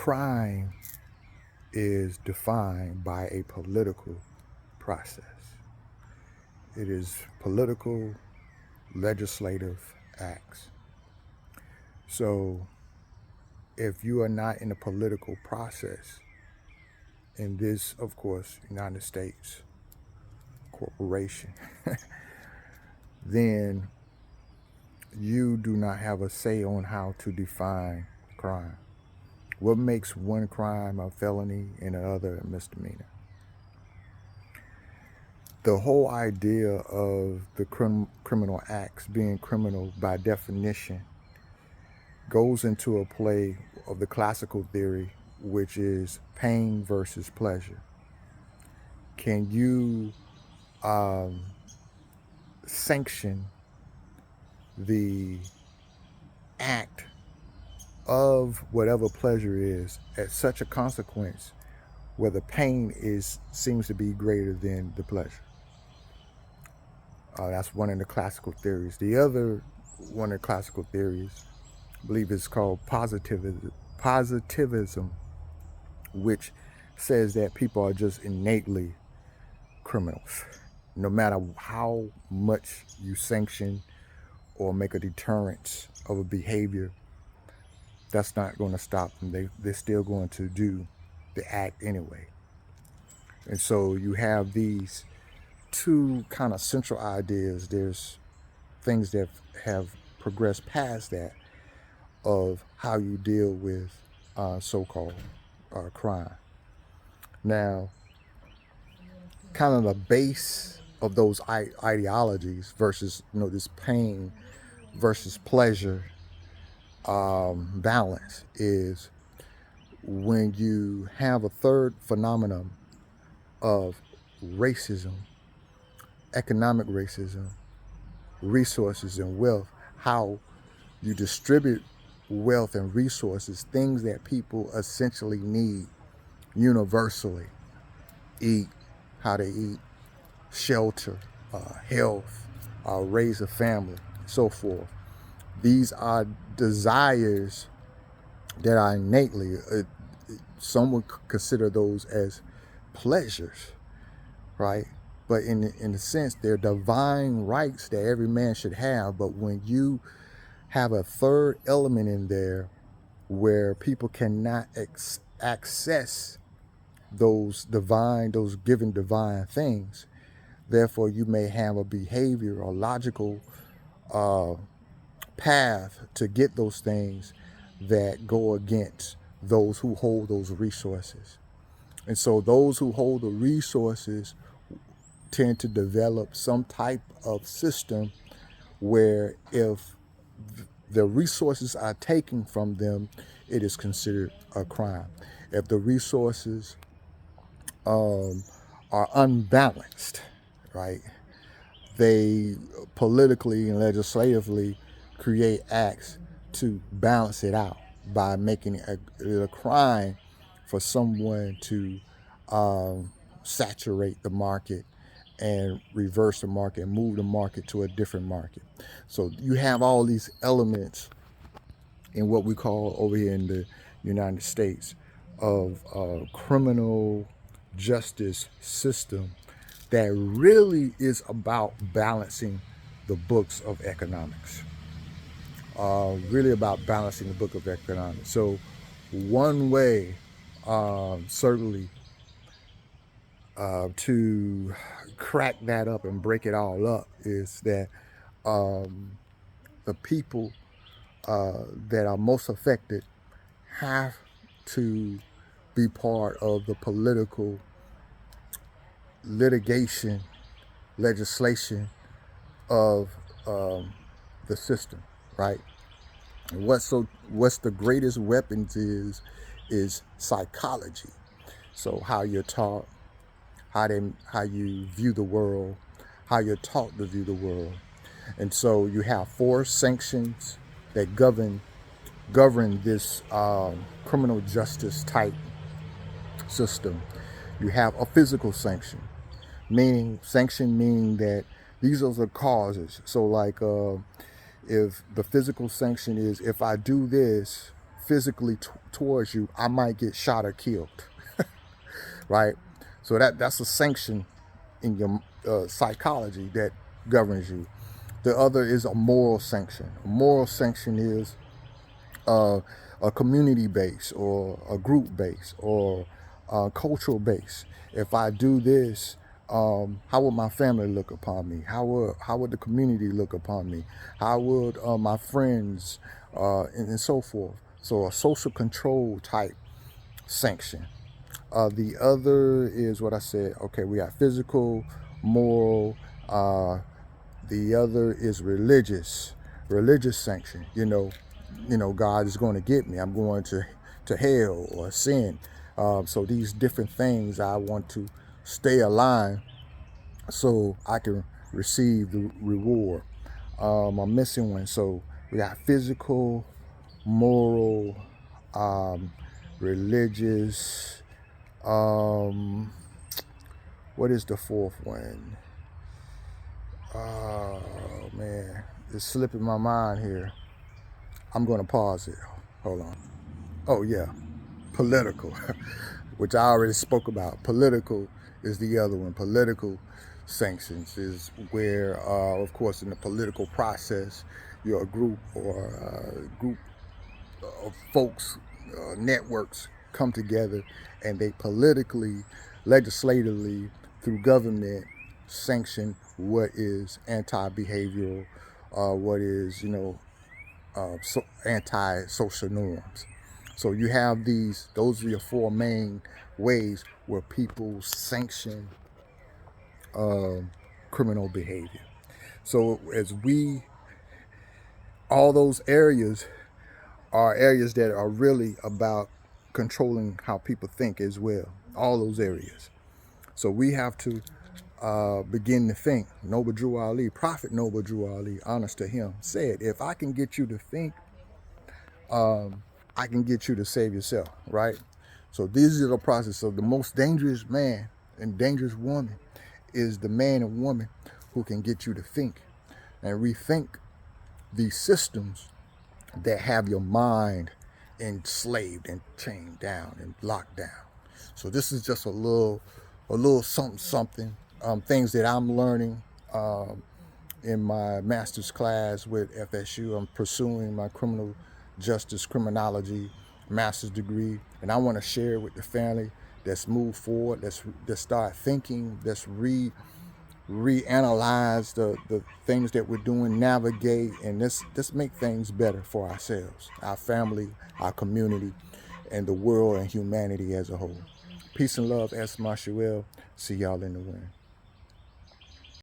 crime is defined by a political process. It is political, legislative acts. So if you are not in a political process, in this, of course, United States corporation, then you do not have a say on how to define crime. What makes one crime a felony and another a misdemeanor? The whole idea of the criminal acts being criminal by definition goes into a play of the classical theory, which is pain versus pleasure. Can you um, sanction the act of whatever pleasure is at such a consequence where the pain seems to be greater than the pleasure? That's one of the classical theories. The other one of the classical theories, I believe, is called positivism, which says that people are just innately criminals. No matter how much you sanction or make a deterrence of a behavior, that's not going to stop them. They're still going to do the act anyway. And so you have these two kind of central ideas. There's things that have progressed past that of how you deal with so-called crime. Now, kind of the base of those ideologies versus, this pain versus pleasure balance is when you have a third phenomenon of racism, economic racism, resources and wealth, how you distribute wealth and resources, things that people essentially need universally: eat, how they eat, shelter, health, raise a family, so forth. These are desires that are innately, some would consider those as pleasures, right? But in a sense, they're divine rights that every man should have. But when you have a third element in there where people cannot access those given divine things, therefore you may have a behavior or logical path to get those things that go against those who hold those resources. And so those who hold the resources tend to develop some type of system where if the resources are taken from them, it is considered a crime. If the resources are unbalanced, right, they politically and legislatively create acts to balance it out by making it a crime for someone to saturate the market and reverse the market and move the market to a different market. So you have all these elements in what we call over here in the United States of criminal justice system that really is about balancing the books of economics. Really about balancing the book of economics. So one way, certainly, to crack that up and break it all up is that the people that are most affected have to be part of the political litigation, legislation of the system, right? And what's the greatest weapons is psychology. So how you're taught, how you view the world, how you're taught to view the world. And so you have 4 sanctions that govern this criminal justice type system. You have a physical sanction, meaning that these are the causes. So like if the physical sanction is, if I do this, physically towards you, I might get shot or killed, right? So that's a sanction in your psychology that governs you. The other is a moral sanction. A moral sanction is uh, a community base or a group base or a cultural base. If I do this, how would my family look upon me? How would the community look upon me? How would my friends and so forth? So a social control type sanction. The other is what I said. Okay, we got physical, moral. The other is religious sanction. God is going to get me. I'm going to hell or sin. So these different things I want to stay aligned so I can receive the reward. I'm missing one. So we got physical, moral, religious. Um, what is the fourth one? Oh man, it's slipping my mind here. I'm going to pause it. Hold on. Oh yeah, political, which I already spoke about. Political is the other one. Political sanctions is where, of course, in the political process, you're a group or a group of folks, networks come together, and they politically, legislatively, through government, sanction what is anti-behavioral, what is anti-social norms. So you have those are your four main ways where people sanction criminal behavior. So all those areas are areas that are really about controlling how people think as well. All those areas. So we have to begin to think. Noble Drew Ali, Prophet Noble Drew Ali, honest to him, said, if I can get you to think, I can get you to save yourself, right? So these are the process. So the most dangerous man and dangerous woman is the man and woman who can get you to think and rethink these systems that have your mind enslaved and chained down and locked down. So this is just a little something, things that I'm learning in my master's class with FSU. I'm pursuing my criminal justice criminology master's degree, and I want to share with the family. Let's move forward. Let's start thinking. Let's reanalyze the things that we're doing, navigate, and let's make things better for ourselves, our family, our community, and the world and humanity as a whole. Peace and love, S. Marshall. See y'all in the wind.